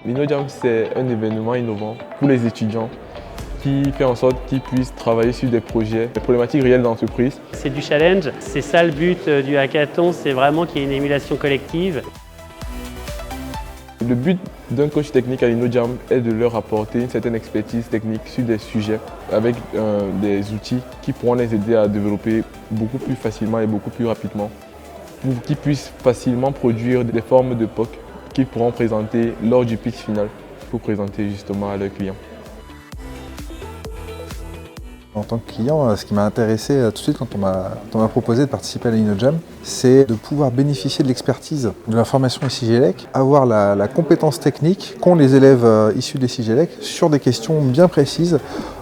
L'InnoJam, c'est un événement innovant pour les étudiants qui fait en sorte qu'ils puissent travailler sur des projets, des problématiques réelles d'entreprise. C'est du challenge, c'est ça le but du hackathon, c'est vraiment qu'il y ait une émulation collective. Le but d'un coach technique à l'InnoJam est de leur apporter une certaine expertise technique sur des sujets avec des outils qui pourront les aider à développer beaucoup plus facilement et beaucoup plus rapidement pour qu'ils puissent facilement produire des formes de POC qu'ils pourront présenter lors du pitch final pour présenter justement à leurs clients. En tant que client, ce qui m'a intéressé tout de suite quand on m'a proposé de participer à l'InnoJam, c'est de pouvoir bénéficier de l'expertise de la formation SIGELEC, avoir la compétence technique qu'ont les élèves issus des SIGELEC sur des questions bien précises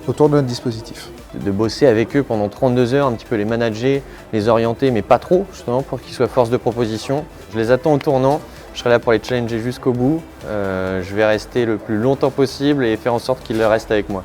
autour de notre dispositif. De bosser avec eux pendant 32 heures, un petit peu les manager, les orienter, mais pas trop, justement, pour qu'ils soient force de proposition. Je les attends au tournant, je serai là pour les challenger jusqu'au bout. Je vais rester le plus longtemps possible et faire en sorte qu'ils restent avec moi.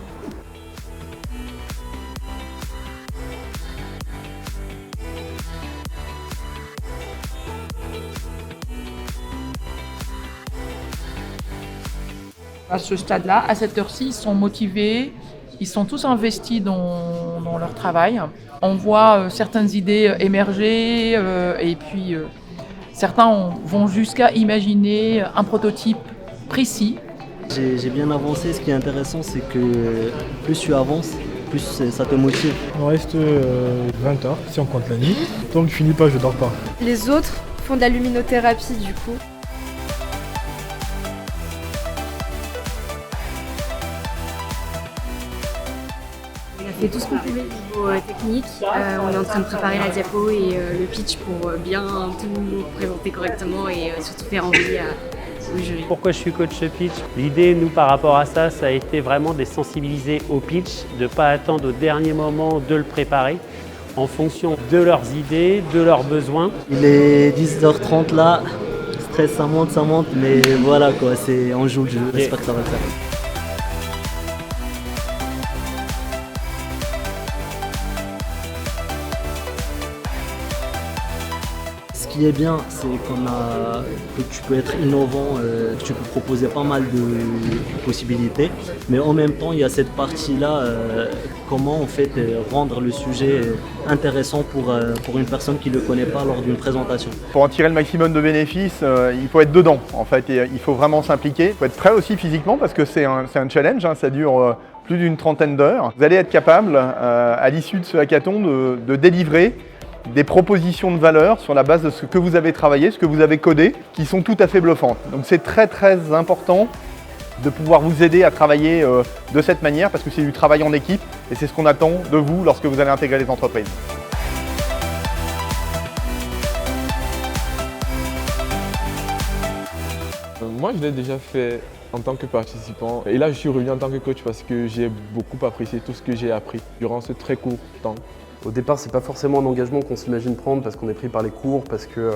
À ce stade-là, à cette heure-ci, ils sont motivés, ils sont tous investis dans leur travail. On voit certaines idées émerger et puis certains vont jusqu'à imaginer un prototype précis. J'ai bien avancé. Ce qui est intéressant, c'est que plus tu avances, plus ça te motive. Il me reste 20 heures si on compte la nuit. Tant que je finis pas, je dors pas. Les autres font de la luminothérapie du coup. On a fait tout ce qu'on pouvait au niveau technique. On est en train de préparer la diapo et le pitch pour bien tout présenter correctement et surtout faire envie au jury. Pourquoi je suis coach pitch? L'idée, nous, par rapport à ça, ça a été vraiment de les sensibiliser au pitch, de ne pas attendre au dernier moment de le préparer en fonction de leurs idées, de leurs besoins. Il est 10h30 là, stress, ça monte, mais voilà quoi, on joue le jeu, j'espère que ça va le faire. Ce qui est bien, c'est que tu peux être innovant, tu peux proposer pas mal de possibilités, mais en même temps, il y a cette partie-là, comment en fait rendre le sujet intéressant pour une personne qui ne le connaît pas lors d'une présentation. Pour en tirer le maximum de bénéfices, il faut être dedans en fait, et il faut vraiment s'impliquer. Il faut être prêt aussi physiquement parce que c'est un challenge, ça dure plus d'une trentaine d'heures. Vous allez être capable, à l'issue de ce hackathon, de délivrer des propositions de valeur sur la base de ce que vous avez travaillé, ce que vous avez codé, qui sont tout à fait bluffantes. Donc c'est très très important de pouvoir vous aider à travailler de cette manière parce que c'est du travail en équipe et c'est ce qu'on attend de vous lorsque vous allez intégrer les entreprises. Moi, je l'ai déjà fait en tant que participant et là, je suis revenu en tant que coach parce que j'ai beaucoup apprécié tout ce que j'ai appris durant ce très court temps. Au départ, c'est pas forcément un engagement qu'on s'imagine prendre parce qu'on est pris par les cours, parce que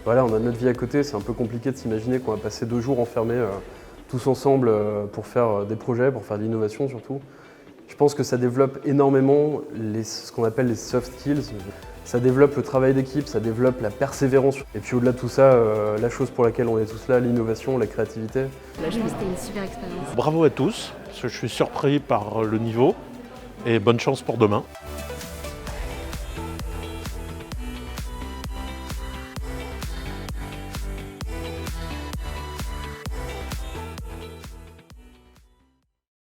voilà, on a notre vie à côté. C'est un peu compliqué de s'imaginer qu'on va passer 2 jours enfermés tous ensemble pour faire des projets, pour faire de l'innovation surtout. Je pense que ça développe énormément ce qu'on appelle les soft skills. Ça développe le travail d'équipe, ça développe la persévérance. Et puis au-delà de tout ça, la chose pour laquelle on est tous là, l'innovation, la créativité. Là, je pense que c'était une super expérience. Bravo à tous, parce que je suis surpris par le niveau et bonne chance pour demain.